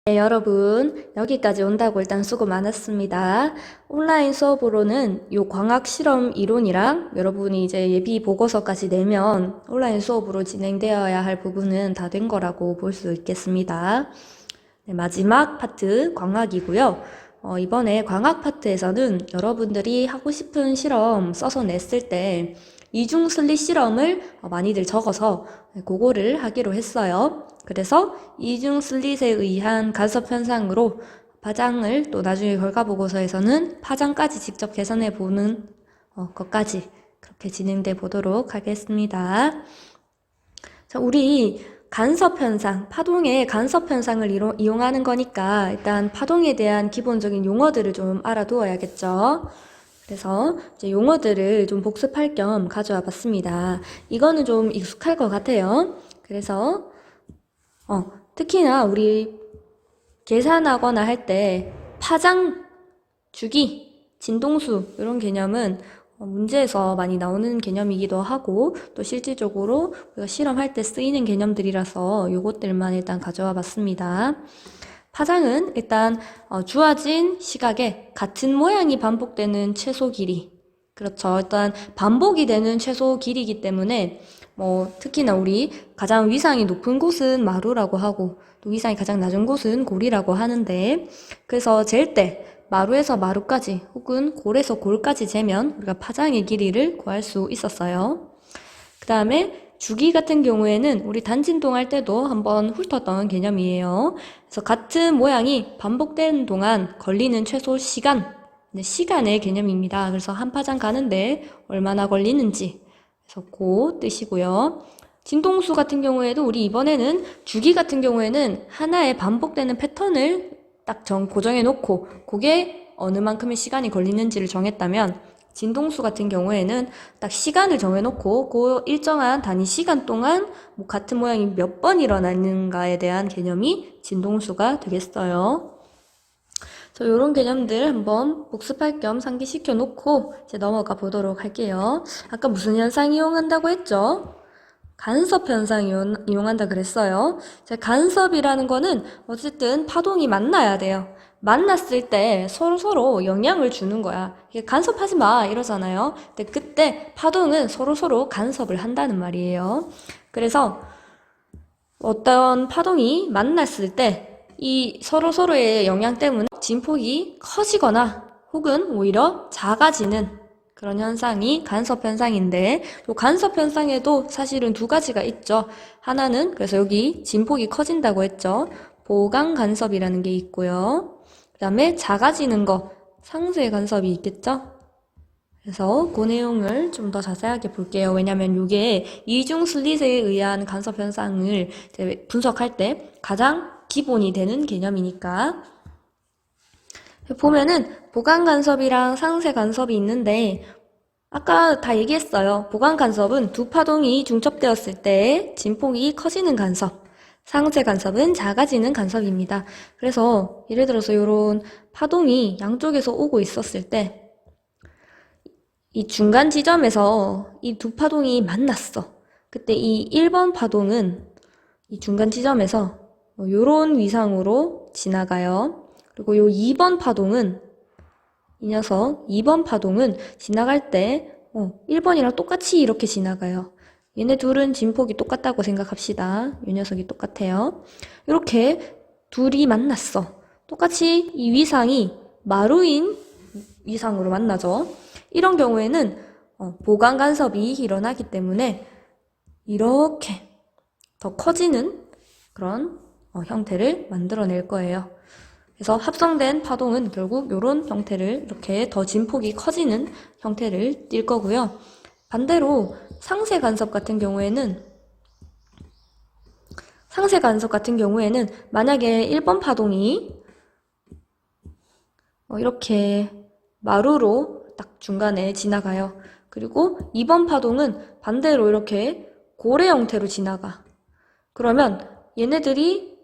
네, 여러분 여기까지 온다고 일단 수고 많았습니다. 온라인 수업으로는 요 광학 실험 이론이랑 여러분이 이제 예비 보고서까지 내면 온라인 수업으로 진행되어야 할 부분은 다 된 거라고 볼 수 있겠습니다. 네, 마지막 파트 광학이고요. 이번에 광학 파트에서는 여러분들이 하고 싶은 실험 써서 냈을 때 이중 슬릿 실험을 많이들 적어서 그거를 하기로 했어요. 그래서 이중 슬릿에 의한 간섭 현상으로 파장을 또 나중에 결과보고서에서는 파장까지 직접 계산해 보는 것까지 그렇게 진행돼 보도록 하겠습니다. 자, 우리 간섭 현상, 파동의 간섭 현상을 이용하는 거니까 일단 파동에 대한 기본적인 용어들을 좀 알아두어야겠죠. 그래서 이제 용어들을 좀 복습할 겸 가져와 봤습니다. 이거는 좀 익숙할 것 같아요. 그래서 특히나 우리 계산하거나 할 때 파장, 주기, 진동수 이런 개념은 문제에서 많이 나오는 개념이기도 하고 또 실질적으로 우리가 실험할 때 쓰이는 개념들이라서 요것들만 일단 가져와 봤습니다. 파장은 일단 주어진 시각에 같은 모양이 반복되는 최소 길이, 그렇죠. 일단 반복이 되는 최소 길이이기 때문에 특히나 우리 가장 위상이 높은 곳은 마루라고 하고 또 위상이 가장 낮은 곳은 골이라고 하는데, 그래서 잴 때 마루에서 마루까지 혹은 골에서 골까지 재면 우리가 파장의 길이를 구할 수 있었어요. 그 다음에 주기 같은 경우에는 우리 단진동 할 때도 한번 훑었던 개념이에요. 그래서 같은 모양이 반복되는 동안 걸리는 최소 시간, 시간의 개념입니다. 그래서 한 파장 가는데 얼마나 걸리는지, 그래서 그 뜻이고요. 진동수 같은 경우에도 우리 이번에는 주기 같은 경우에는 하나의 반복되는 패턴을 딱 고정해 놓고 그게 어느 만큼의 시간이 걸리는지를 정했다면, 진동수 같은 경우에는 딱 시간을 정해놓고 그 일정한 단위 시간 동안 같은 모양이 몇 번 일어나는가에 대한 개념이 진동수가 되겠어요. 그래서 이런 개념들 한번 복습할 겸 상기시켜 놓고 이제 넘어가 보도록 할게요. 아까 무슨 현상 이용한다고 했죠? 간섭 현상 이용한다 그랬어요. 간섭이라는 거는 어쨌든 파동이 만나야 돼요. 만났을 때 서로 영향을 주는 거야. 간섭하지 마 이러잖아요. 근데 그때 파동은 서로 간섭을 한다는 말이에요. 그래서 어떤 파동이 만났을 때 이 서로의 영향 때문에 진폭이 커지거나 혹은 오히려 작아지는 그런 현상이 간섭 현상인데, 이 간섭 현상에도 사실은 두 가지가 있죠. 하나는 그래서 여기 진폭이 커진다고 했죠. 보강 간섭이라는 게 있고요. 그 다음에 작아지는 거, 상쇄 간섭이 있겠죠. 그래서 그 내용을 좀 더 자세하게 볼게요. 왜냐면 이게 이중 슬릿에 의한 간섭 현상을 분석할 때 가장 기본이 되는 개념이니까. 보면은 보강 간섭이랑 상쇄 간섭이 있는데 아까 다 얘기했어요. 보강 간섭은 두 파동이 중첩되었을 때 진폭이 커지는 간섭, 상쇄 간섭은 작아지는 간섭입니다. 그래서 예를 들어서 이런 파동이 양쪽에서 오고 있었을 때 이 중간 지점에서 이 두 파동이 만났어. 그때 이 1번 파동은 이 중간 지점에서 요런 위상으로 지나가요. 그리고 요 2번 파동은 이 녀석 2번 파동은 지나갈 때 1번이랑 똑같이 이렇게 지나가요. 얘네 둘은 진폭이 똑같다고 생각합시다. 이 녀석이 똑같아요. 이렇게 둘이 만났어. 똑같이 이 위상이 마루인 위상으로 만나죠. 이런 경우에는 보강 간섭이 일어나기 때문에 이렇게 더 커지는 그런 형태를 만들어낼 거예요. 그래서 합성된 파동은 결국 이런 형태를 이렇게 더 진폭이 커지는 형태를 띌 거고요. 반대로 상쇄 간섭 같은 경우에는 만약에 1번 파동이 이렇게 마루로 딱 중간에 지나가요. 그리고 2번 파동은 반대로 이렇게 고래 형태로 지나가. 그러면 얘네들이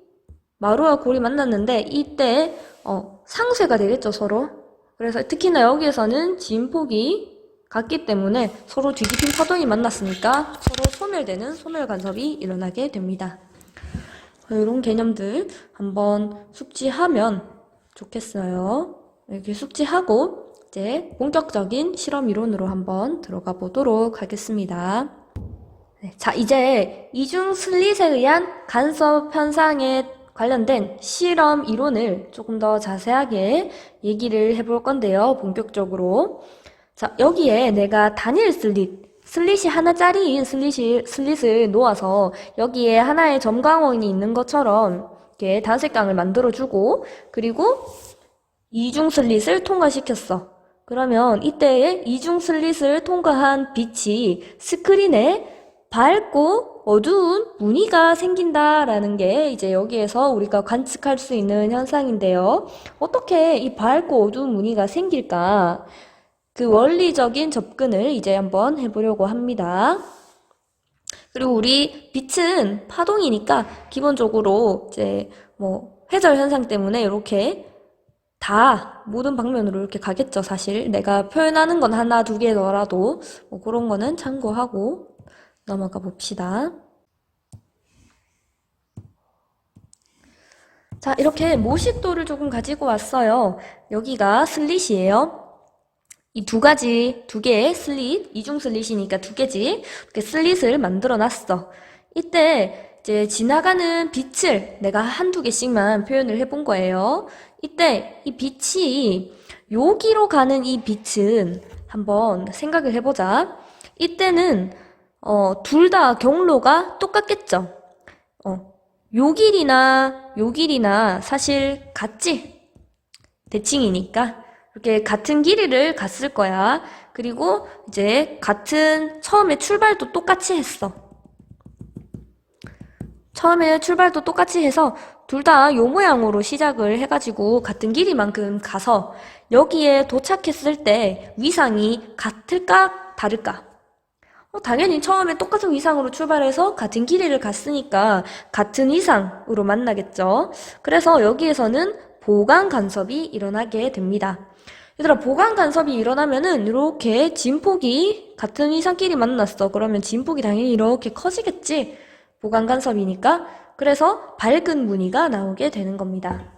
마루와 골이 만났는데 이때 상쇄가 되겠죠, 서로. 그래서 특히나 여기에서는 진폭이 같기 때문에 서로 뒤집힌 파동이 만났으니까 서로 소멸되는 소멸 간섭이 일어나게 됩니다. 이런 개념들 한번 숙지하면 좋겠어요. 이렇게 숙지하고 이제 본격적인 실험 이론으로 한번 들어가 보도록 하겠습니다. 네, 자, 이제 이중 슬릿에 의한 간섭 현상에 관련된 실험 이론을 조금 더 자세하게 얘기를 해볼 건데요. 본격적으로. 자, 여기에 내가 단일 슬릿이 하나짜리인 슬릿을 놓아서 여기에 하나의 점광원이 있는 것처럼 이렇게 단색강을 만들어주고, 그리고 이중 슬릿을 통과시켰어. 그러면 이때에 이중 슬릿을 통과한 빛이 스크린에 밝고 어두운 무늬가 생긴다라는 게 이제 여기에서 우리가 관측할 수 있는 현상인데요. 어떻게 이 밝고 어두운 무늬가 생길까? 그 원리적인 접근을 이제 한번 해보려고 합니다. 그리고 우리 빛은 파동이니까 기본적으로 이제 뭐 회절 현상 때문에 이렇게 다 모든 방면으로 이렇게 가겠죠. 사실 내가 표현하는 건 하나, 두 개더라도 뭐 그런 거는 참고하고 넘어가 봅시다. 자, 이렇게 모식도를 조금 가지고 왔어요. 여기가 슬릿이에요. 이 두 개의 슬릿, 이중 슬릿이니까 두 개지. 이렇게 슬릿을 만들어 놨어. 이때 이제 지나가는 빛을 내가 한두 개씩만 표현을 해본 거예요. 이때 이 빛이 여기로 가는 이 빛은 한번 생각을 해보자. 이때는 둘 다 경로가 똑같겠죠. 요 길이나 사실 같지? 대칭이니까. 이렇게 같은 길이를 갔을 거야. 그리고 이제 처음에 출발도 똑같이 했어. 처음에 출발도 똑같이 해서 둘 다 요 모양으로 시작을 해가지고 같은 길이만큼 가서 여기에 도착했을 때 위상이 같을까 다를까? 당연히 처음에 똑같은 위상으로 출발해서 같은 길이를 갔으니까 같은 위상으로 만나겠죠. 그래서 여기에서는 보강 간섭이 일어나게 됩니다. 얘들아, 보강 간섭이 일어나면은 이렇게 진폭이 같은 위상끼리 만났어. 그러면 진폭이 당연히 이렇게 커지겠지. 보강 간섭이니까. 그래서 밝은 무늬가 나오게 되는 겁니다.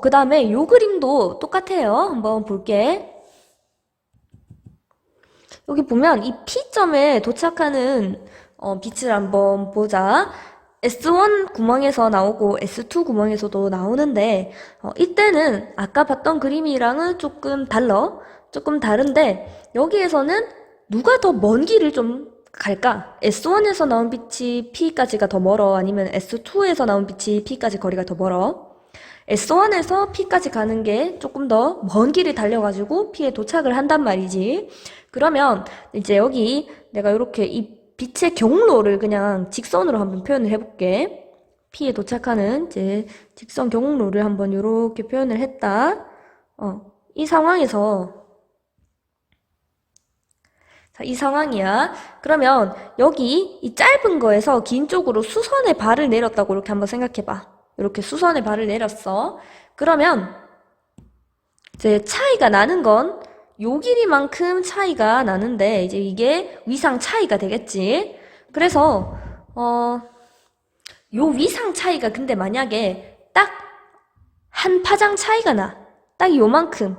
그 다음에 요 그림도 똑같아요. 한번 볼게. 여기 보면 이 P점에 도착하는 빛을 한번 보자. S1 구멍에서 나오고 S2 구멍에서도 나오는데 이때는 아까 봤던 그림이랑은 조금 다른데 여기에서는 누가 더 먼 길을 좀 갈까? S1에서 나온 빛이 P까지가 더 멀어? 아니면 S2에서 나온 빛이 P까지 거리가 더 멀어? S1에서 P까지 가는 게 조금 더 먼 길을 달려가지고 P에 도착을 한단 말이지. 그러면 이제 여기 내가 이렇게 이 빛의 경로를 그냥 직선으로 한번 표현을 해볼게. P에 도착하는 이제 직선 경로를 한번 이렇게 표현을 했다. 이 상황에서 자, 이 상황이야. 그러면 여기 이 짧은 거에서 긴 쪽으로 수선의 발을 내렸다고 이렇게 한번 생각해봐. 이렇게 수선의 발을 내렸어. 그러면 이제 차이가 나는 건 요 길이만큼 차이가 나는데 이제 이게 위상 차이가 되겠지. 그래서 요 위상 차이가 근데 만약에 딱 한 파장 차이가 나. 딱 요만큼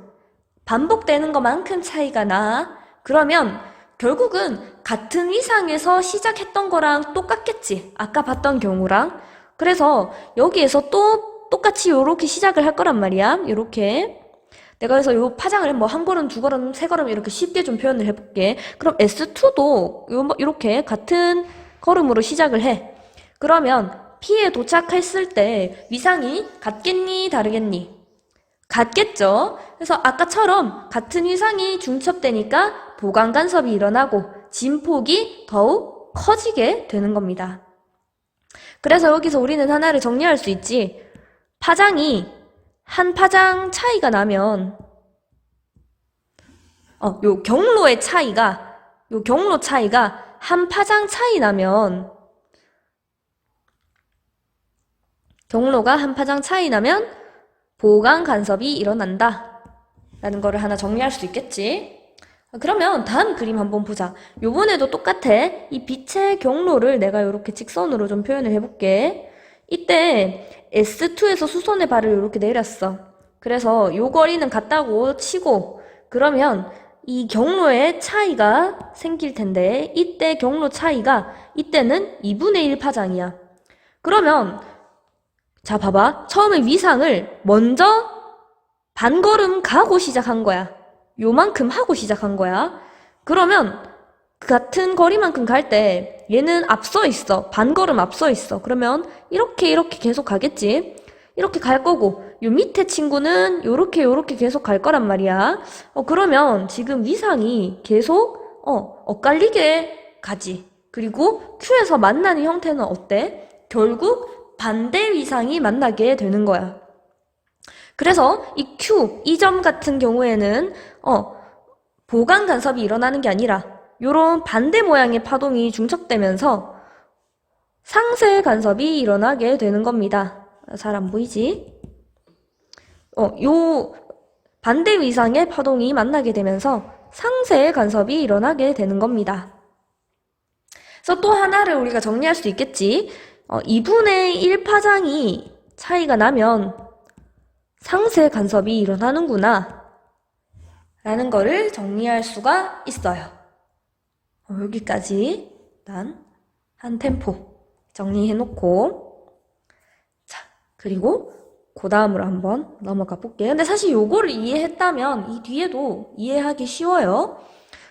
반복되는 것만큼 차이가 나. 그러면 결국은 같은 위상에서 시작했던 거랑 똑같겠지. 아까 봤던 경우랑. 그래서 여기에서 또 똑같이 요렇게 시작을 할 거란 말이야. 요렇게. 내가 그래서 요 파장을 뭐 한 걸음, 두 걸음, 세 걸음 이렇게 쉽게 좀 표현을 해볼게. 그럼 S2도 요렇게 같은 걸음으로 시작을 해. 그러면 P에 도착했을 때 위상이 같겠니, 다르겠니? 같겠죠? 그래서 아까처럼 같은 위상이 중첩되니까 보강 간섭이 일어나고 진폭이 더욱 커지게 되는 겁니다. 그래서 여기서 우리는 하나를 정리할 수 있지. 한 파장 차이가 나면 요 경로 차이가 한 파장 차이 나면 경로가 한 파장 차이 나면 보강 간섭이 일어난다 라는 거를 하나 정리할 수 있겠지. 그러면 다음 그림 한번 보자. 요번에도 똑같아. 이 빛의 경로를 내가 이렇게 직선으로 좀 표현을 해볼게. 이때 S2에서 수선의 발을 이렇게 내렸어. 그래서 요 거리는 같다고 치고, 그러면 이 경로의 차이가 생길 텐데, 이때 경로 차이가, 이때는 2분의 1 파장이야. 그러면, 자, 봐봐. 처음에 위상을 먼저 반걸음 가고 시작한 거야. 요만큼 하고 시작한 거야. 그러면 같은 거리만큼 갈 때 얘는 앞서 있어. 반걸음 앞서 있어. 그러면 이렇게 계속 가겠지. 이렇게 갈 거고 요 밑에 친구는 요렇게 계속 갈 거란 말이야. 그러면 지금 위상이 계속 엇갈리게 가지. 그리고 Q에서 만나는 형태는 어때? 결국 반대 위상이 만나게 되는 거야. 그래서 이 Q, 이 점 같은 경우에는 보강 간섭이 일어나는 게 아니라 요런 반대 모양의 파동이 중첩되면서 상쇄 간섭이 일어나게 되는 겁니다. 잘 안 보이지? 요 반대 위상의 파동이 만나게 되면서 상쇄 간섭이 일어나게 되는 겁니다. 그래서 또 하나를 우리가 정리할 수 있겠지? 2분의 1 파장이 차이가 나면 상쇄 간섭이 일어나는구나 라는 거를 정리할 수가 있어요. 여기까지 일단 한 템포 정리해 놓고, 자, 그리고 그 다음으로 한번 넘어가 볼게요. 근데 사실 요거를 이해했다면 이 뒤에도 이해하기 쉬워요.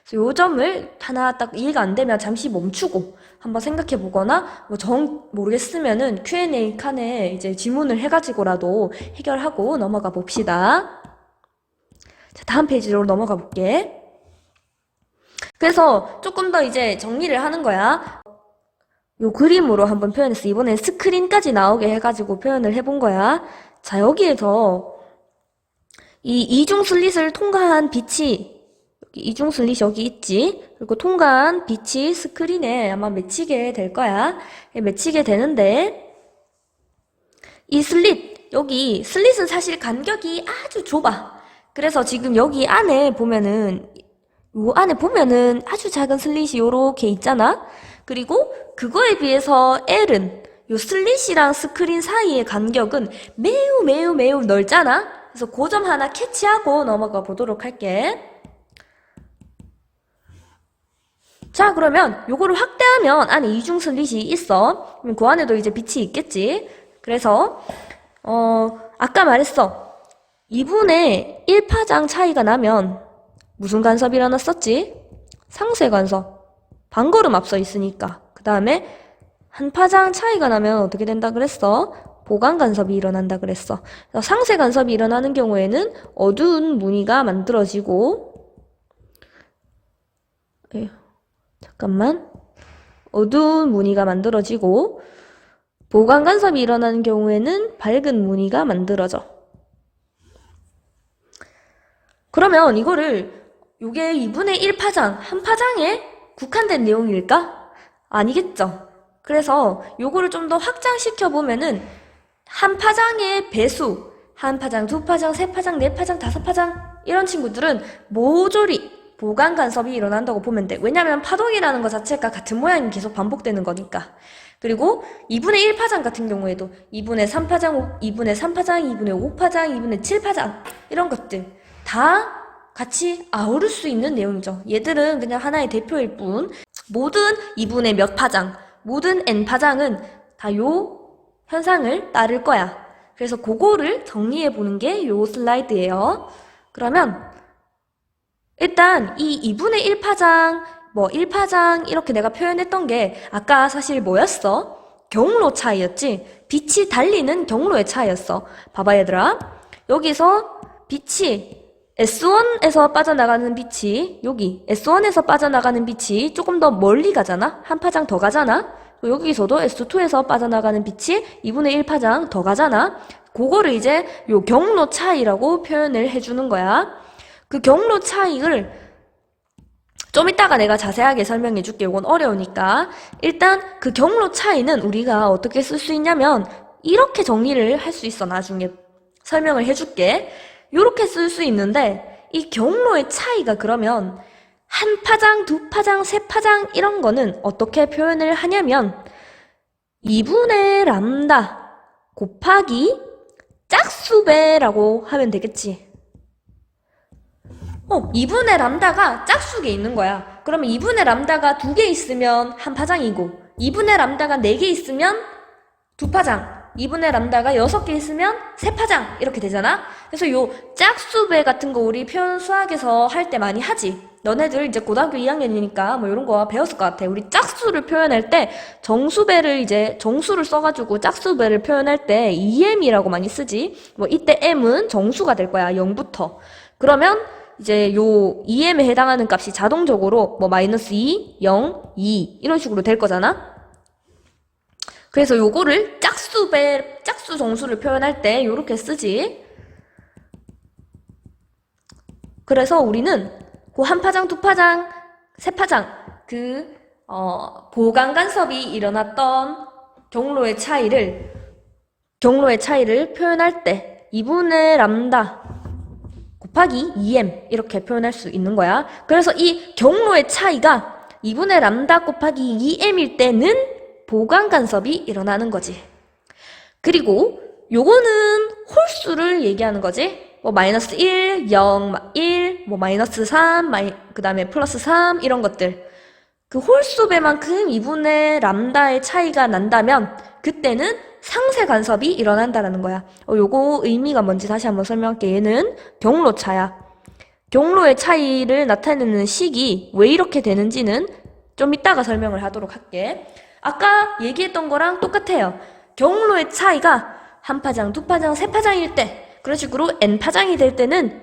그래서 요 점을 하나 딱 이해가 안 되면 잠시 멈추고 한번 생각해 보거나 뭐 정 모르겠으면은 Q&A 칸에 이제 질문을 해가지고라도 해결하고 넘어가 봅시다. 자, 다음 페이지로 넘어가 볼게. 그래서 조금 더 이제 정리를 하는 거야. 요 그림으로 한번 표현했어. 이번엔 스크린까지 나오게 해가지고 표현을 해본 거야. 자, 여기에서 이 이중 슬릿을 통과한 빛이, 이중 슬릿이 여기 있지? 그리고 통과한 빛이 스크린에 아마 맺히게 될 거야. 맺히게 되는데, 이 슬릿, 여기 슬릿은 사실 간격이 아주 좁아. 그래서 지금 여기 안에 보면은, 요 안에 보면은 아주 작은 슬릿이 요렇게 있잖아? 그리고 그거에 비해서 L은 요 슬릿이랑 스크린 사이의 간격은 매우 넓잖아? 그래서 그 점 하나 캐치하고 넘어가 보도록 할게. 자, 그러면 요거를 확대하면 안에 이중 슬릿이 있어. 그럼 그 안에도 이제 빛이 있겠지. 그래서 아까 말했어. 2분의 1 파장 차이가 나면 무슨 간섭이 일어났었지? 상쇄 간섭. 반걸음 앞서 있으니까. 그 다음에 한 파장 차이가 나면 어떻게 된다 그랬어? 보강 간섭이 일어난다 그랬어. 상쇄 간섭이 일어나는 경우에는 어두운 무늬가 만들어지고, 잠깐만. 어두운 무늬가 만들어지고, 보강 간섭이 일어나는 경우에는 밝은 무늬가 만들어져. 그러면 이거를 요게 2분의 1 파장, 한 파장에 국한된 내용일까? 아니겠죠. 그래서 요거를 좀 더 확장시켜 보면은 한 파장의 배수, 한 파장, 두 파장, 세 파장, 네 파장, 다섯 파장 이런 친구들은 모조리 보강 간섭이 일어난다고 보면 돼. 왜냐면 파동이라는 것 자체가 같은 모양이 계속 반복되는 거니까. 그리고 2분의 1 파장 같은 경우에도 2분의 3 파장, 2분의 3 파장, 2분의 5 파장, 2분의 7 파장 이런 것들 다 같이 아우를 수 있는 내용이죠. 얘들은 그냥 하나의 대표일 뿐, 모든 2분의 몇 파장, 모든 n 파장은 다 요 현상을 따를 거야. 그래서 그거를 정리해 보는 게 요 슬라이드예요. 그러면 일단 이 2분의 1 파장, 뭐 1파장 이렇게 내가 표현했던 게 아까 사실 뭐였어? 경로 차이였지? 빛이 달리는 경로의 차이였어. 봐봐 얘들아. 여기서 빛이 S1에서 빠져나가는 빛이 여기 S1에서 빠져나가는 빛이 조금 더 멀리 가잖아? 한 파장 더 가잖아? 여기서도 S2에서 빠져나가는 빛이 2분의 1 파장 더 가잖아? 그거를 이제 요 경로 차이라고 표현을 해주는 거야. 그 경로 차이를 좀 이따가 내가 자세하게 설명해 줄게. 이건 어려우니까. 일단 그 경로 차이는 우리가 어떻게 쓸 수 있냐면 이렇게 정리를 할 수 있어. 나중에 설명을 해줄게. 이렇게 쓸 수 있는데 이 경로의 차이가 그러면 한 파장, 두 파장, 세 파장 이런 거는 어떻게 표현을 하냐면 2분의 람다 곱하기 짝수배라고 하면 되겠지. 2분의 람다가 짝수에 있는 거야. 그러면 2분의 람다가 2개 있으면 한 파장이고 2분의 람다가 4개 있으면 두 파장, 2분의 람다가 6개 있으면 세 파장 이렇게 되잖아. 그래서 요 짝수배 같은 거 우리 표현 수학에서 할 때 많이 하지. 너네들 이제 고등학교 2학년이니까 뭐 이런 거 배웠을 것 같아. 우리 짝수를 표현할 때 정수배를 이제 정수를 써가지고 짝수배를 표현할 때 EM이라고 많이 쓰지. 뭐 이때 M은 정수가 될 거야. 0부터. 그러면 이제 요 EM에 해당하는 값이 자동적으로 뭐 -2, 0, 2 이런 식으로 될 거잖아. 그래서 요거를 짝수 정수를 표현할 때 요렇게 쓰지. 그래서 우리는 그 한 파장, 두 파장, 세 파장 보강 간섭이 일어났던 경로의 차이를 표현할 때 2분의 람다 곱하기 2m 이렇게 표현할 수 있는 거야. 그래서 이 경로의 차이가 2분의 람다 곱하기 2m일 때는 보강 간섭이 일어나는 거지. 그리고 요거는 홀수를 얘기하는 거지. 뭐 -1, 0, 1, 뭐 -3, 그 다음에 +3 이런 것들. 그 홀수배만큼 2분의 람다의 차이가 난다면 그때는 상쇄 간섭이 일어난다라는 거야. 요거 의미가 뭔지 다시 한번 설명할게. 얘는 경로차야. 경로의 차이를 나타내는 식이 왜 이렇게 되는지는 좀 이따가 설명을 하도록 할게. 아까 얘기했던 거랑 똑같아요. 경로의 차이가 한 파장, 두 파장, 세 파장일 때 그런 식으로 n파장이 될 때는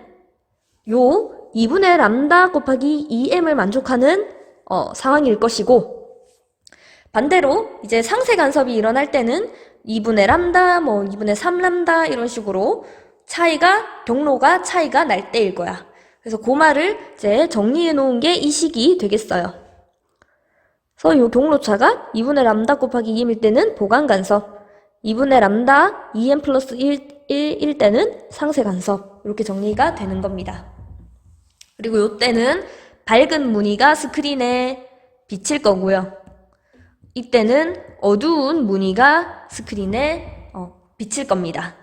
요 2분의 람다 곱하기 2m을 만족하는 상황일 것이고, 반대로 이제 상쇄 간섭이 일어날 때는 2분의 람다, 뭐 2분의 3 람다 이런 식으로 경로가 차이가 날 때일 거야. 그래서 그 말을 이제 정리해 놓은 게 이 식이 되겠어요. 그래서 요 경로차가 2분의 람다 곱하기 2m일 때는 보강 간섭, 2분의 람다 2m 플러스 1일 때는 상쇄 간섭, 이렇게 정리가 되는 겁니다. 그리고 요 때는 밝은 무늬가 스크린에 비칠 거고요. 이때는 어두운 무늬가 스크린에 비칠 겁니다.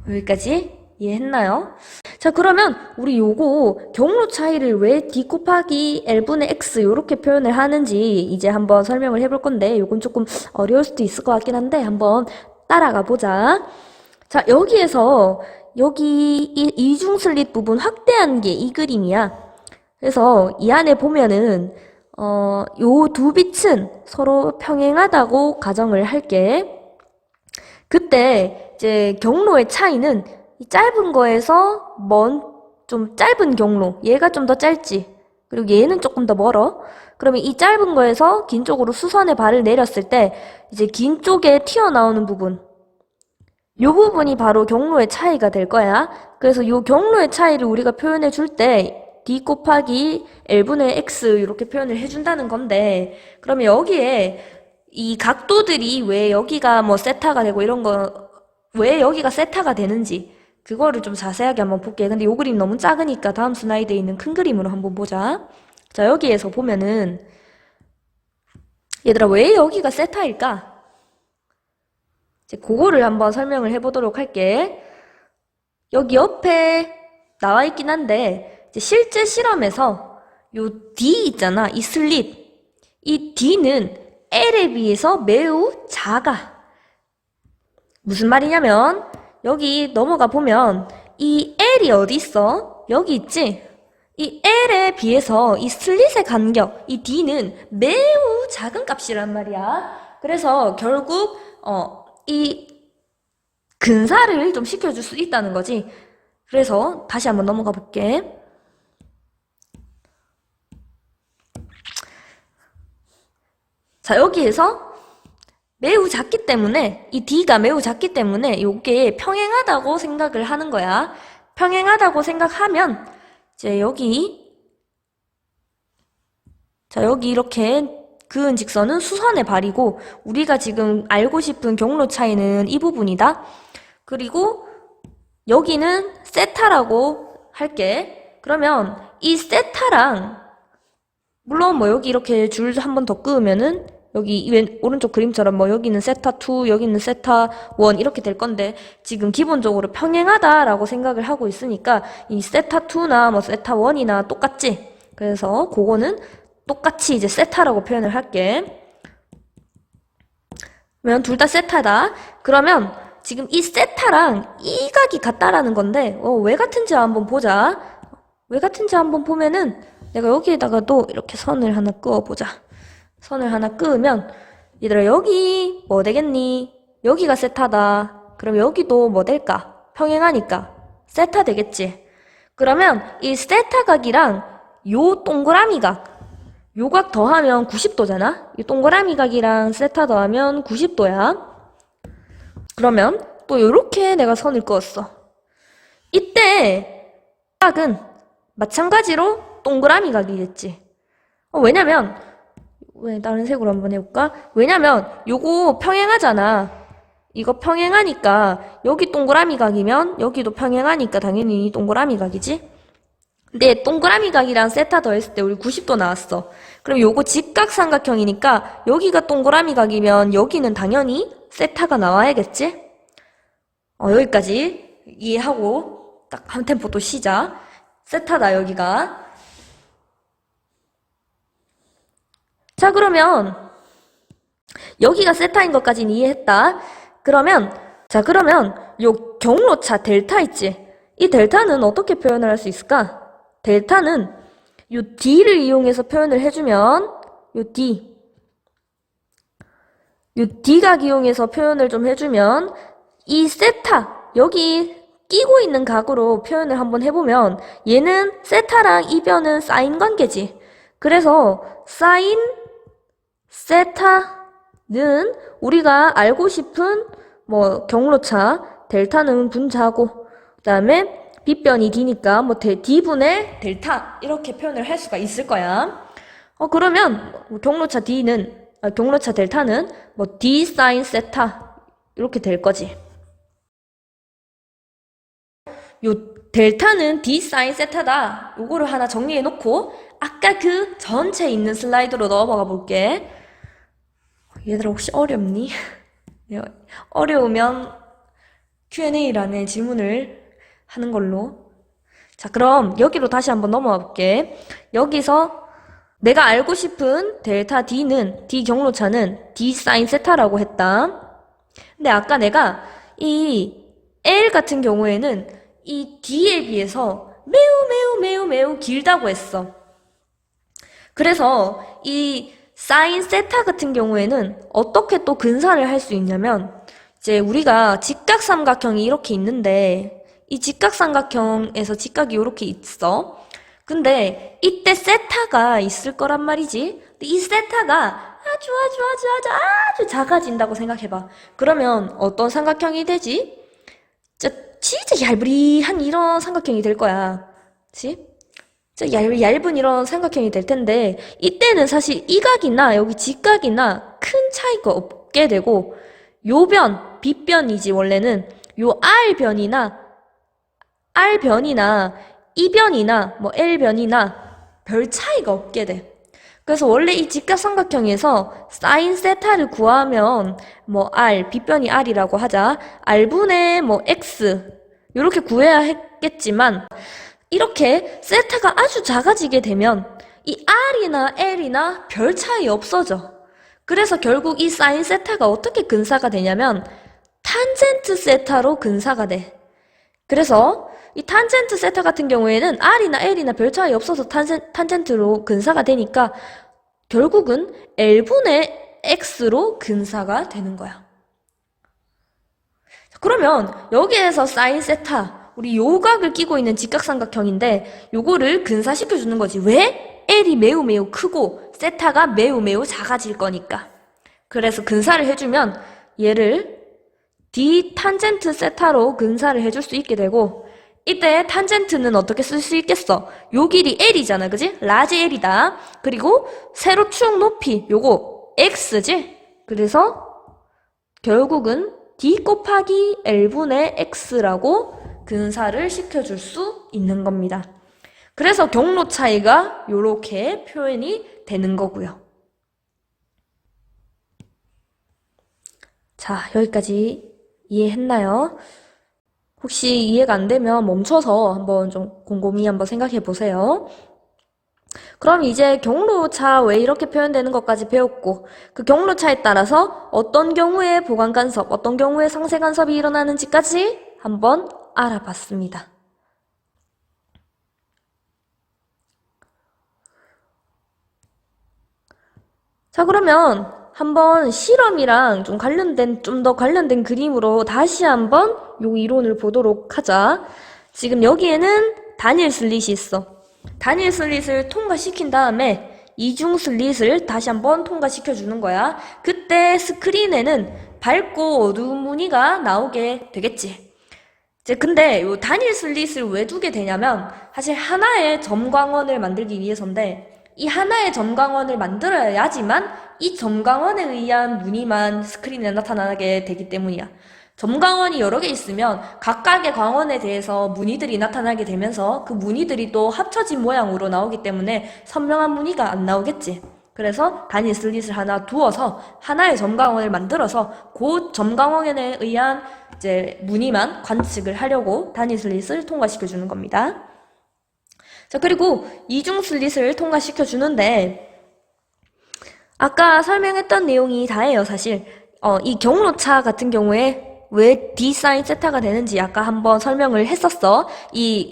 여기까지 이해했나요? 자, 그러면 우리 요거 경로 차이를 왜 d 곱하기 l분의 x 요렇게 표현을 하는지 이제 한번 설명을 해볼 건데, 요건 조금 어려울 수도 있을 것 같긴 한데 한번 따라가 보자. 자, 여기에서 여기 이 이중슬릿 부분 확대한 게 이 그림이야. 그래서 이 안에 보면은 요 두 빛은 서로 평행하다고 가정을 할게. 그때 이제 경로의 차이는 이 짧은 거에서 좀 짧은 경로, 얘가 좀 더 짧지, 그리고 얘는 조금 더 멀어. 그러면 이 짧은 거에서 긴 쪽으로 수선의 발을 내렸을 때 이제 긴 쪽에 튀어나오는 부분, 요 부분이 바로 경로의 차이가 될 거야. 그래서 요 경로의 차이를 우리가 표현해 줄 때 d 곱하기 l분의 x 이렇게 표현을 해준다는 건데, 그러면 여기에 이 각도들이 왜 여기가 뭐 세타가 되고 이런 거, 왜 여기가 세타가 되는지 그거를 좀 자세하게 한번 볼게. 근데 요 그림 너무 작으니까 다음 슬라이드에 있는 큰 그림으로 한번 보자. 자, 여기에서 보면은 얘들아, 왜 여기가 세타일까? 이제 그거를 한번 설명을 해보도록 할게. 여기 옆에 나와 있긴 한데 이제 실제 실험에서 요 D 있잖아, 이 슬릿, 이 D는 L에 비해서 매우 작아. 무슨 말이냐면 여기 넘어가 보면 이 L이 어디 있어? 여기 있지? 이 L에 비해서 이 슬릿의 간격, 이 D는 매우 작은 값이란 말이야. 그래서 결국 이 근사를 좀 시켜줄 수 있다는 거지. 그래서 다시 한번 넘어가 볼게. 자, 여기에서 매우 작기 때문에, 이 D가 매우 작기 때문에 이게 평행하다고 생각을 하는 거야. 평행하다고 생각하면 이제 여기 이렇게 그은 직선은 수선의 발이고, 우리가 지금 알고 싶은 경로 차이는 이 부분이다. 그리고 여기는 세타라고 할게. 그러면 이 세타랑 물론 뭐 여기 이렇게 줄 한 번 더 그으면은 여기 오른쪽 그림처럼 뭐 여기는 세타 2, 여기는 세타 1 이렇게 될 건데 지금 기본적으로 평행하다라고 생각을 하고 있으니까 이 세타 2나 뭐 세타 1이나 똑같지? 그래서 그거는 똑같이 이제 세타라고 표현을 할게. 그러면 둘 다 세타다. 그러면 지금 이 세타랑 이 각이 같다라는 건데 왜 같은지 한번 보자. 왜 같은지 한번 보면은 내가 여기에다가도 이렇게 선을 하나 그어보자. 선을 하나 그으면 얘들아 여기 뭐 되겠니? 여기가 세타다. 그럼 여기도 뭐 될까? 평행하니까 세타 되겠지. 그러면 이 세타 각이랑 요 동그라미 각, 요 각 더하면 90도잖아? 이 동그라미 각이랑 세타 더하면 90도야. 그러면 또 요렇게 내가 선을 그었어. 이때 각은 마찬가지로 동그라미 각이겠지. 왜냐면 왜 다른 색으로 한번 해볼까? 왜냐면 요거 평행하잖아. 이거 평행하니까 여기 동그라미 각이면 여기도 평행하니까 당연히 동그라미 각이지. 근데 동그라미 각이랑 세타 더했을 때 우리 90도 나왔어. 그럼 요거 직각삼각형이니까 여기가 동그라미 각이면 여기는 당연히 세타가 나와야겠지? 여기까지 이해하고 딱 한 템포 또 쉬자. 세타다 여기가. 자 그러면 여기가 세타인 것까지는 이해했다. 그러면 요 경로차 델타 있지? 이 델타는 어떻게 표현을 할 수 있을까? 델타는 요 d를 이용해서 표현을 해주면 요 d각 이용해서 표현을 좀 해주면 이 세타 여기 끼고 있는 각으로 표현을 한번 해보면 얘는 세타랑 이 변은 사인 관계지. 그래서 사인 세타는 우리가 알고 싶은 뭐 경로차 델타는 분자고 그다음에 빗변이 d니까 뭐 d분의 델타 이렇게 표현을 할 수가 있을 거야. 그러면 경로차 델타는 뭐 d 사인 세타 이렇게 될 거지. 요 델타는 d 사인 세타다. 요거를 하나 정리해 놓고 아까 그 전체 있는 슬라이드로 넘어가 볼게. 얘들아 혹시 어렵니? 어려우면 Q&A란에 질문을 하는 걸로. 자, 그럼 여기로 다시 한번 넘어가 볼게. 여기서 내가 알고 싶은 델타 D는, D 경로차는 D 사인 세타라고 했다. 근데 아까 내가 이 L 같은 경우에는 이 D에 비해서 매우 길다고 했어. 그래서 이 사인 세타 같은 경우에는 어떻게 또 근사를 할 수 있냐면 이제 우리가 직각삼각형이 이렇게 있는데 이 직각삼각형에서 직각이 이렇게 있어. 근데 이때 세타가 있을 거란 말이지. 근데 이 세타가 아주 작아진다고 생각해봐. 그러면 어떤 삼각형이 되지? 진짜 얄브리한 이런 삼각형이 될 거야. 그치? 진짜 얇은 이런 삼각형이 될 텐데 이때는 사실 이 각이나 여기 직각이나 큰 차이가 없게 되고 요 변, 빗변이지 원래는 요 R변이나 E변이나 뭐 L변이나 별 차이가 없게 돼. 그래서 원래 이 직각삼각형에서 사인 세타를 구하면 뭐 R, 빗변이 R이라고 하자. R분의 뭐 X 이렇게 구해야 했겠지만 이렇게 세타가 아주 작아지게 되면 이 R이나 L이나 별 차이 없어져. 그래서 결국 이 사인 세타가 어떻게 근사가 되냐면 탄젠트 세타로 근사가 돼. 그래서 이 탄젠트 세타 같은 경우에는 R이나 L이나 별 차이 없어서 탄젠트로 근사가 되니까 결국은 L분의 X로 근사가 되는 거야. 그러면 여기에서 사인 세타 우리 요각을 끼고 있는 직각삼각형인데 요거를 근사시켜 주는 거지. 왜? L이 매우 크고 세타가 매우 작아질 거니까. 그래서 근사를 해주면 얘를 D 탄젠트 세타로 근사를 해줄 수 있게 되고 이때 탄젠트는 어떻게 쓸 수 있겠어? 요 길이 L이잖아, 그지? 라지 L이다. 그리고 세로축 높이 요거 X지? 그래서 결국은 D 곱하기 L분의 X라고 근사를 시켜줄 수 있는 겁니다. 그래서 경로 차이가 요렇게 표현이 되는 거고요. 자, 여기까지 이해했나요? 혹시 이해가 안 되면 멈춰서 한번 좀 곰곰이 한번 생각해 보세요. 그럼 이제 경로차 왜 이렇게 표현되는 것까지 배웠고, 그 경로차에 따라서 어떤 경우에 보관 간섭, 어떤 경우에 상세 간섭이 일어나는지까지 한번 알아봤습니다. 자, 그러면 한번 실험이랑 좀 더 관련된 그림으로 다시 한번 요 이론을 보도록 하자. 지금 여기에는 단일 슬릿이 있어. 단일 슬릿을 통과시킨 다음에 이중 슬릿을 다시 한번 통과시켜 주는 거야. 그때 스크린에는 밝고 어두운 무늬가 나오게 되겠지. 이제 근데 요 단일 슬릿을 왜 두게 되냐면 사실 하나의 점광원을 만들기 위해서인데 이 하나의 점광원을 만들어야지만 이 점광원에 의한 무늬만 스크린에 나타나게 되기 때문이야. 점광원이 여러 개 있으면 각각의 광원에 대해서 무늬들이 나타나게 되면서 그 무늬들이 또 합쳐진 모양으로 나오기 때문에 선명한 무늬가 안 나오겠지. 그래서 단일 슬릿을 하나 두어서 하나의 점광원을 만들어서 그 점광원에 의한 이제 무늬만 관측을 하려고 단일 슬릿을 통과시켜 주는 겁니다. 자, 그리고 이중 슬릿을 통과시켜 주는데 아까 설명했던 내용이 다예요, 사실. 이 경로차 같은 경우에 왜 D 사인 세타가 되는지 아까 한번 설명을 했었어.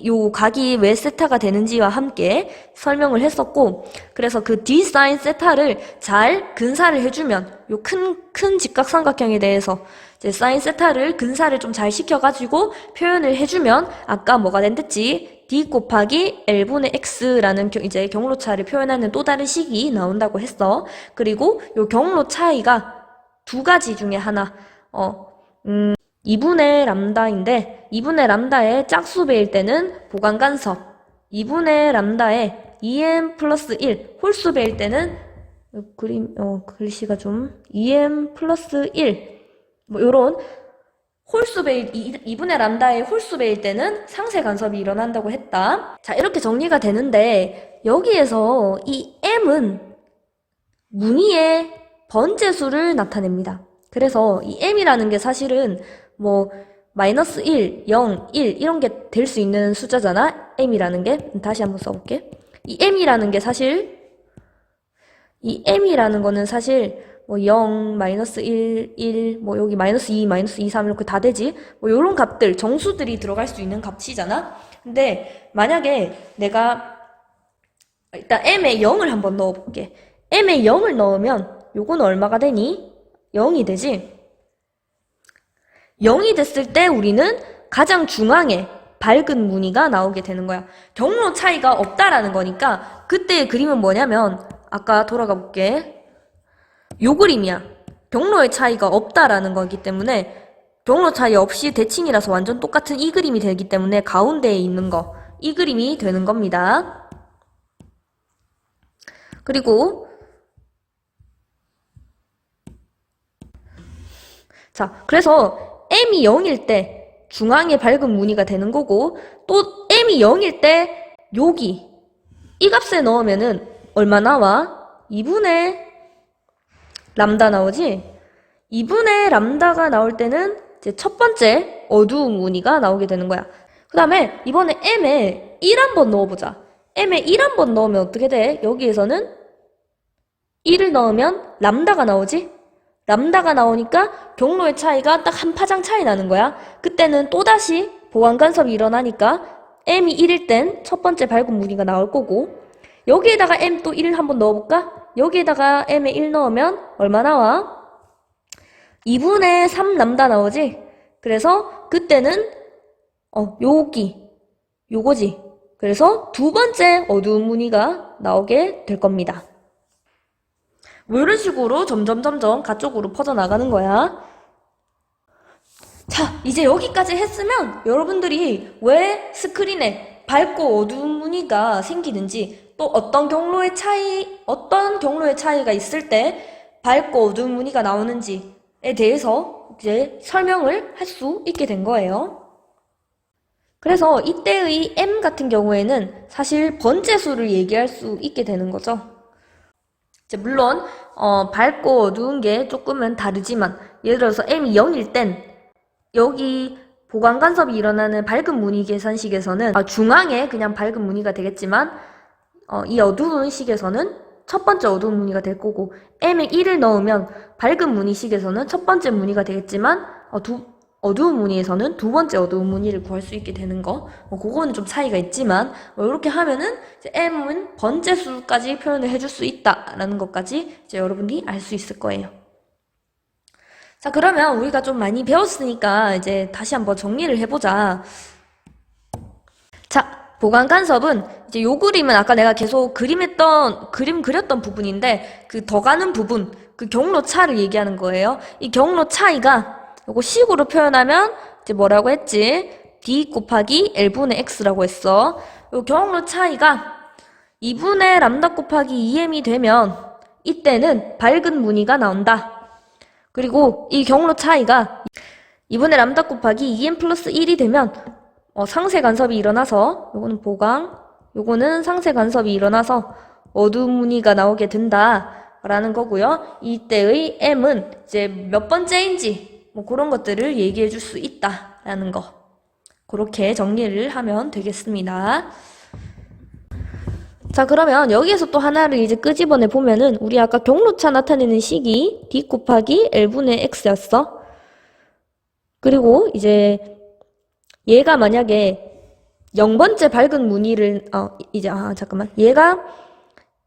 요 각이 왜 세타가 되는지와 함께 설명을 했었고, 그래서 그 D 사인 세타를 잘 근사를 해주면, 요 큰 직각삼각형에 대해서 이제 사인 세타를 근사를 좀 잘 시켜가지고 표현을 해주면, 아까 뭐가 된댔지? D 곱하기 L분의 X라는 이제 경로차를 표현하는 또 다른 식이 나온다고 했어. 그리고 요 경로 차이가 두 가지 중에 하나, 2분의 람다인데 2분의 람다의 짝수배일 때는 보관 간섭, 2분의 람다의 2m 플러스 1 홀수배일 때는 글씨가 좀 2m 플러스 1 뭐 요런 홀수배일 2분의 람다의 홀수배일 때는 상세 간섭이 일어난다고 했다. 자, 이렇게 정리가 되는데 여기에서 이 m은 무늬의 번제수를 나타냅니다. 그래서 이 m이라는 게 사실은 뭐 마이너스 1, 0, 1 이런 게 될 수 있는 숫자잖아. m이라는 게. 다시 한번 써볼게. 이 m이라는 거는 사실 뭐 0, 마이너스 1, 1, 뭐 여기 마이너스 2, 마이너스 2, 3 이렇게 다 되지. 뭐 요런 값들, 정수들이 들어갈 수 있는 값이잖아. 근데 만약에 내가 일단 m에 0을 한번 넣어볼게. m에 0을 넣으면 요거는 얼마가 되니? 0이 되지? 0이 됐을 때 우리는 가장 중앙에 밝은 무늬가 나오게 되는 거야. 경로 차이가 없다라는 거니까 그때의 그림은 뭐냐면 아까 돌아가 볼게. 요 그림이야. 경로의 차이가 없다라는 거기 때문에 경로 차이 없이 대칭이라서 완전 똑같은 이 그림이 되기 때문에 가운데에 있는 거, 이 그림이 되는 겁니다. 그리고 자, 그래서 m이 0일 때 중앙에 밝은 무늬가 되는 거고 또 m이 0일 때 여기 이 값에 넣으면은 얼마 나와? 2분의 람다 나오지? 2분의 람다가 나올 때는 이제 첫 번째 어두운 무늬가 나오게 되는 거야. 그 다음에 이번에 m에 1 한번 넣어보자. m에 1 한번 넣으면 어떻게 돼? 여기에서는 1을 넣으면 람다가 나오지? 람다가 나오니까 경로의 차이가 딱 한 파장 차이 나는 거야. 그때는 또다시 보완 간섭이 일어나니까 m이 1일 땐 첫 번째 밝은 무늬가 나올 거고 여기에다가 m 또 1을 한번 넣어볼까? 여기에다가 m에 1 넣으면 얼마 나와? 2분의 3 람다 나오지? 그래서 그때는 요거지. 그래서 두 번째 어두운 무늬가 나오게 될 겁니다. 뭐 이런 식으로 점점 가쪽으로 퍼져나가는 거야. 자, 이제 여기까지 했으면 여러분들이 왜 스크린에 밝고 어두운 무늬가 생기는지 또 어떤 경로의 차이가 있을 때 밝고 어두운 무늬가 나오는지에 대해서 이제 설명을 할 수 있게 된 거예요. 그래서 이때의 m 같은 경우에는 사실 번제수를 얘기할 수 있게 되는 거죠. 이제 물론 밝고 어두운 게 조금은 다르지만 예를 들어서 m이 0일 땐 여기 보강 간섭이 일어나는 밝은 무늬 계산식에서는 중앙에 그냥 밝은 무늬가 되겠지만 이 어두운 식에서는 첫 번째 어두운 무늬가 될 거고 m에 1을 넣으면 밝은 무늬식에서는 첫 번째 무늬가 되겠지만 어두운 무늬에서는 두 번째 어두운 무늬를 구할 수 있게 되는 거 그거는 좀 차이가 있지만 이렇게 하면은 이제 m은 번째수까지 표현을 해줄 수 있다라는 것까지 이제 여러분들이 알 수 있을 거예요. 자, 그러면 우리가 좀 많이 배웠으니까 이제 다시 한번 정리를 해보자. 자, 보강 간섭은 이제 요 그림은 아까 내가 계속 그림 그렸던 부분인데 그 더 가는 부분, 그 경로 차를 얘기하는 거예요. 이 경로 차이가 요거 식으로 표현하면 이제 뭐라고 했지? d 곱하기 l분의 x라고 했어. 요 경로 차이가 2분의 람다 곱하기 2m이 되면 이때는 밝은 무늬가 나온다. 그리고 이 경로 차이가 2분의 람다 곱하기 2m 플러스 1이 되면 상세 간섭이 일어나서 요거는 보강, 요거는 상세 간섭이 일어나서 어두운 무늬가 나오게 된다라는 거고요. 이때의 m은 이제 몇 번째인지 뭐 그런 것들을 얘기해 줄 수 있다라는 거. 그렇게 정리를 하면 되겠습니다. 자, 그러면 여기에서 또 하나를 이제 끄집어내 보면은 우리 아까 경로차 나타내는 식이 d 곱하기 l분의 x였어. 그리고 이제 얘가 만약에 0번째 밝은 무늬를 잠깐만. 얘가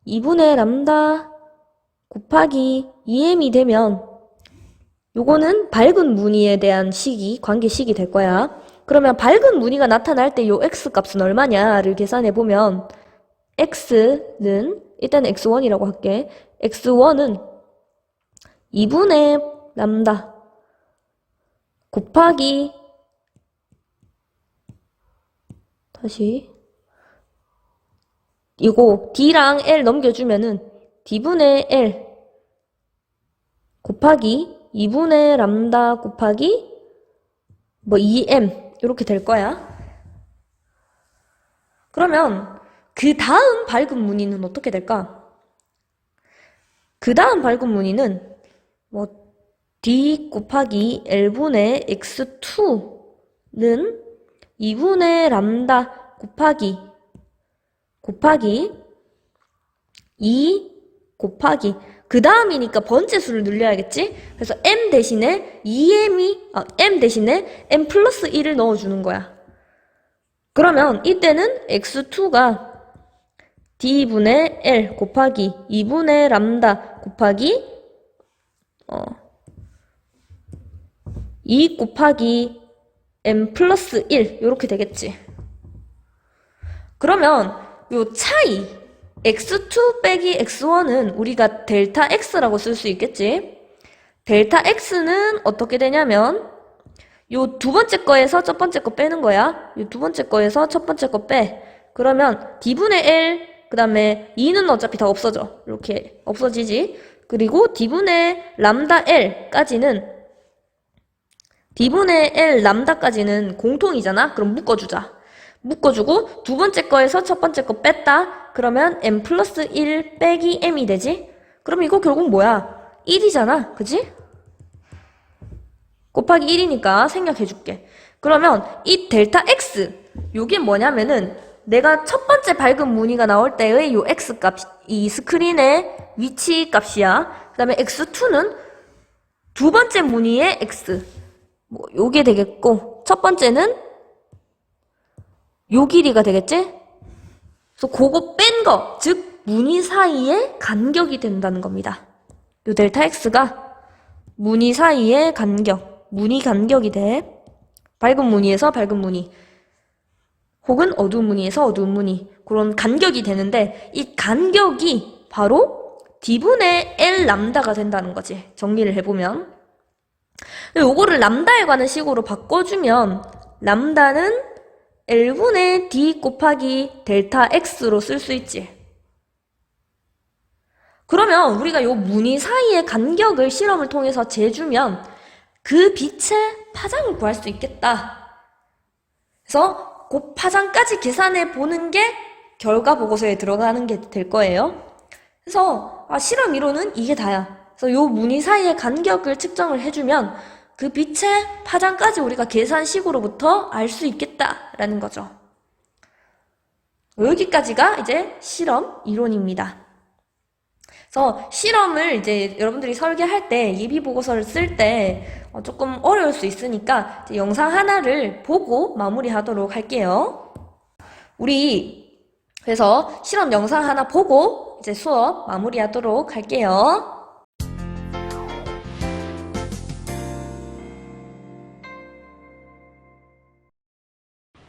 2분의 람다 곱하기 2m이 되면 요거는 밝은 무늬에 대한 식이 관계식이 될 거야. 그러면 밝은 무늬가 나타날 때 요 x 값은 얼마냐를 계산해 보면 x는 일단 x1이라고 할게. x1은 2분의 람다 곱하기 이거 d랑 l 넘겨주면은 d분의 l 곱하기 2분의 람다 곱하기 2m 이렇게 될 거야. 그러면 그 다음 밝은 무늬는 어떻게 될까? 그 다음 밝은 무늬는 d 곱하기 l분의 x2는 2분의 람다 곱하기 2 곱하기 그 다음이니까 번째수를 늘려야겠지? 그래서 m 대신에 m 대신에 m 플러스 1을 넣어주는 거야. 그러면 이때는 x2가 d분의 l 곱하기 2분의 람다 곱하기 2 곱하기 m 플러스 1 이렇게 되겠지. 그러면 요 차이 x2 빼기 x1은 우리가 델타 x라고 쓸 수 있겠지. 델타 x는 어떻게 되냐면 요 두 번째 거에서 첫 번째 거 빼는 거야. 요 두 번째 거에서 첫 번째 거 빼. 그러면 d분의 l 그 다음에 2는 어차피 다 없어져. 이렇게 없어지지. 그리고 d분의 람다 l까지는 d분의 l 람다까지는 공통이잖아. 그럼 묶어주자. 묶어주고 두 번째 거에서 첫 번째 거 뺐다. 그러면 m 플러스 1 빼기 m이 되지. 그럼 이거 결국 뭐야? 1이잖아. 그지? 곱하기 1이니까 생략해줄게. 그러면 이 델타 x 요게 뭐냐면은 내가 첫 번째 밝은 무늬가 나올 때의 요 x값, 이 스크린의 위치 값이야. 그 다음에 x2는 두 번째 무늬의 x. 요게 되겠고, 첫 번째는 요 길이가 되겠지? 그래서 그거 뺀 거, 즉, 무늬 사이의 간격이 된다는 겁니다. 요 델타 x가 무늬 사이의 간격, 무늬 간격이 돼. 밝은 무늬에서 밝은 무늬. 혹은 어두운 무늬에서 어두운 무늬. 그런 간격이 되는데, 이 간격이 바로 d분의 l 람다가 된다는 거지. 정리를 해보면. 요거를 람다에 관한 식으로 바꿔주면 람다는 l분의 d 곱하기 델타 x로 쓸 수 있지. 그러면 우리가 요 무늬 사이의 간격을 실험을 통해서 재주면 그 빛의 파장을 구할 수 있겠다. 그래서 그 파장까지 계산해 보는 게 결과 보고서에 들어가는 게 될 거예요. 그래서 실험 이론은 이게 다야. 그래서 요 무늬 사이의 간격을 측정을 해주면 그 빛의 파장까지 우리가 계산식으로부터 알 수 있겠다라는 거죠. 여기까지가 이제 실험 이론입니다. 그래서 실험을 이제 여러분들이 설계할 때 예비 보고서를 쓸 때 조금 어려울 수 있으니까 이제 영상 하나를 보고 마무리하도록 할게요. 우리 그래서 실험 영상 하나 보고 이제 수업 마무리하도록 할게요.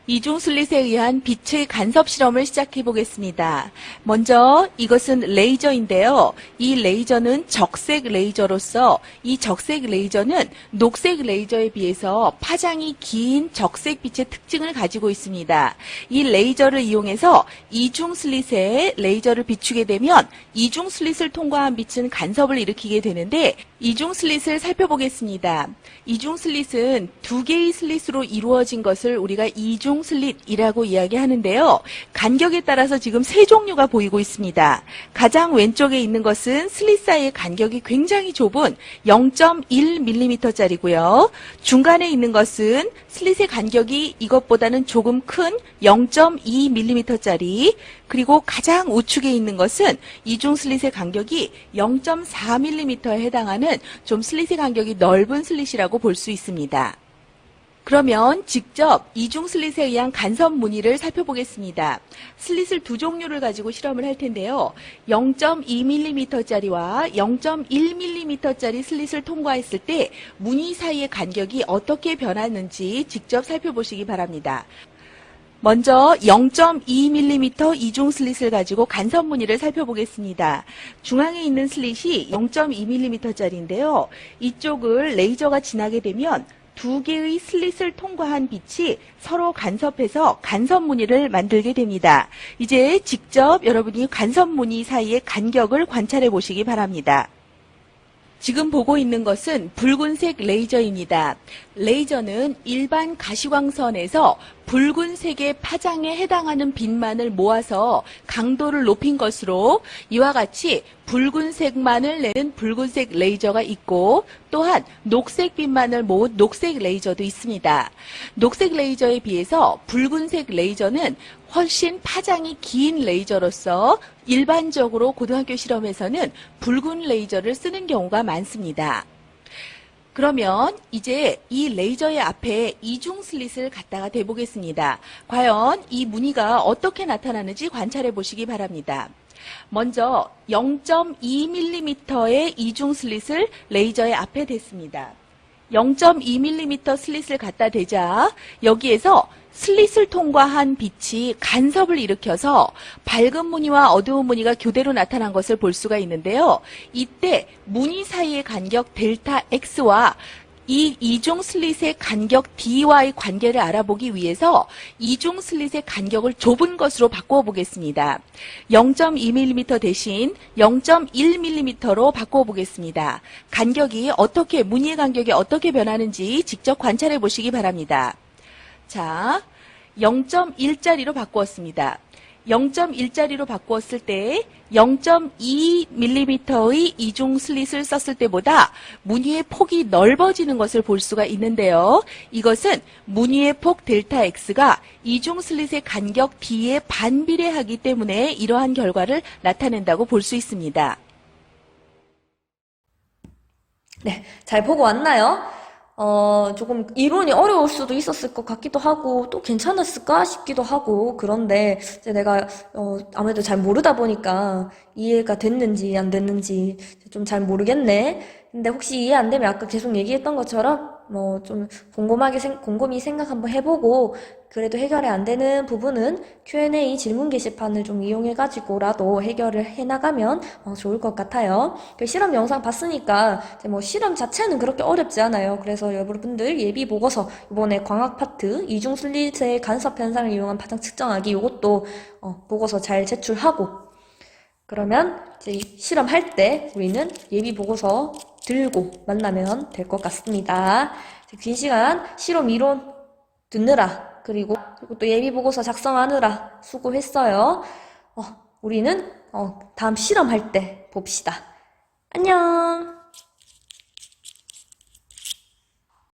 이중슬릿에 의한 빛의 간섭 실험을 시작해 보겠습니다. 먼저 이것은 레이저인데요. 이 레이저는 적색 레이저로서 이 적색 레이저는 녹색 레이저에 비해서 파장이 긴 적색 빛의 특징을 가지고 있습니다. 이 레이저를 이용해서 이중슬릿에 레이저를 비추게 되면 이중슬릿을 통과한 빛은 간섭을 일으키게 되는데 이중슬릿을 살펴보겠습니다. 이중슬릿은 두 개의 슬릿으로 이루어진 것을 우리가 이중슬릿이라고 이야기하는데요. 간격에 따라서 지금 세 종류가 보이고 있습니다. 가장 왼쪽에 있는 것은 슬릿 사이의 간격이 굉장히 좁은 0.1mm짜리고요. 중간에 있는 것은 슬릿의 간격이 이것보다는 조금 큰 0.2mm짜리, 그리고 가장 우측에 있는 것은 이중 슬릿의 간격이 0.4mm에 해당하는 좀 슬릿의 간격이 넓은 슬릿이라고 볼 수 있습니다. 그러면 직접 이중 슬릿에 의한 간섭 무늬를 살펴보겠습니다. 슬릿을 두 종류를 가지고 실험을 할 텐데요. 0.2mm짜리와 0.1mm짜리 슬릿을 통과했을 때 무늬 사이의 간격이 어떻게 변하는지 직접 살펴보시기 바랍니다. 먼저 0.2mm 이중 슬릿을 가지고 간섭 무늬를 살펴보겠습니다. 중앙에 있는 슬릿이 0.2mm짜리인데요. 이쪽을 레이저가 지나게 되면 두 개의 슬릿을 통과한 빛이 서로 간섭해서 간섭 무늬를 만들게 됩니다. 이제 직접 여러분이 간섭 무늬 사이의 간격을 관찰해 보시기 바랍니다. 지금 보고 있는 것은 붉은색 레이저입니다. 레이저는 일반 가시광선에서 붉은색의 파장에 해당하는 빛만을 모아서 강도를 높인 것으로 이와 같이 붉은색만을 내는 붉은색 레이저가 있고, 또한 녹색 빛만을 모은 녹색 레이저도 있습니다. 녹색 레이저에 비해서 붉은색 레이저는 훨씬 파장이 긴 레이저로서 일반적으로 고등학교 실험에서는 붉은 레이저를 쓰는 경우가 많습니다. 그러면 이제 이 레이저의 앞에 이중 슬릿을 갖다가 대보겠습니다. 과연 이 무늬가 어떻게 나타나는지 관찰해 보시기 바랍니다. 먼저 0.2mm의 이중 슬릿을 레이저의 앞에 댔습니다. 0.2mm 슬릿을 갖다 대자 여기에서 슬릿을 통과한 빛이 간섭을 일으켜서 밝은 무늬와 어두운 무늬가 교대로 나타난 것을 볼 수가 있는데요. 이때 무늬 사이의 간격 델타 X와 이 이중 슬릿의 간격 D와의 관계를 알아보기 위해서 이중 슬릿의 간격을 좁은 것으로 바꾸어 보겠습니다. 0.2mm 대신 0.1mm로 바꾸어 보겠습니다. 간격이 어떻게, 무늬의 간격이 어떻게 변하는지 직접 관찰해 보시기 바랍니다. 자, 0.1짜리로 바꾸었습니다. 0.1짜리로 바꾸었을 때 0.2mm의 이중 슬릿을 썼을 때보다 무늬의 폭이 넓어지는 것을 볼 수가 있는데요. 이것은 무늬의 폭 델타 X가 이중 슬릿의 간격 D에 반비례하기 때문에 이러한 결과를 나타낸다고 볼 수 있습니다. 네, 잘 보고 왔나요? 조금 이론이 어려울 수도 있었을 것 같기도 하고, 또 괜찮았을까 싶기도 하고, 그런데 이제 내가, 아무래도 잘 모르다 보니까 이해가 됐는지 안 됐는지 좀 잘 모르겠네. 근데 혹시 이해 안 되면 아까 계속 얘기했던 것처럼, 좀 곰곰이 생각 한번 해보고, 그래도 해결이 안 되는 부분은 Q&A 질문 게시판을 좀 이용해가지고라도 해결을 해나가면 좋을 것 같아요. 그 실험 영상 봤으니까 이제 실험 자체는 그렇게 어렵지 않아요. 그래서 여러분들 예비 보고서 이번에 광학 파트 이중 슬릿의 간섭 현상을 이용한 파장 측정하기 이것도 보고서 잘 제출하고, 그러면 이제 실험할 때 우리는 예비 보고서 들고 만나면 될 것 같습니다. 긴 시간 실험 이론 듣느라 그리고 또 예비 보고서 작성하느라 수고했어요. 우리는 다음 실험할 때 봅시다. 안녕!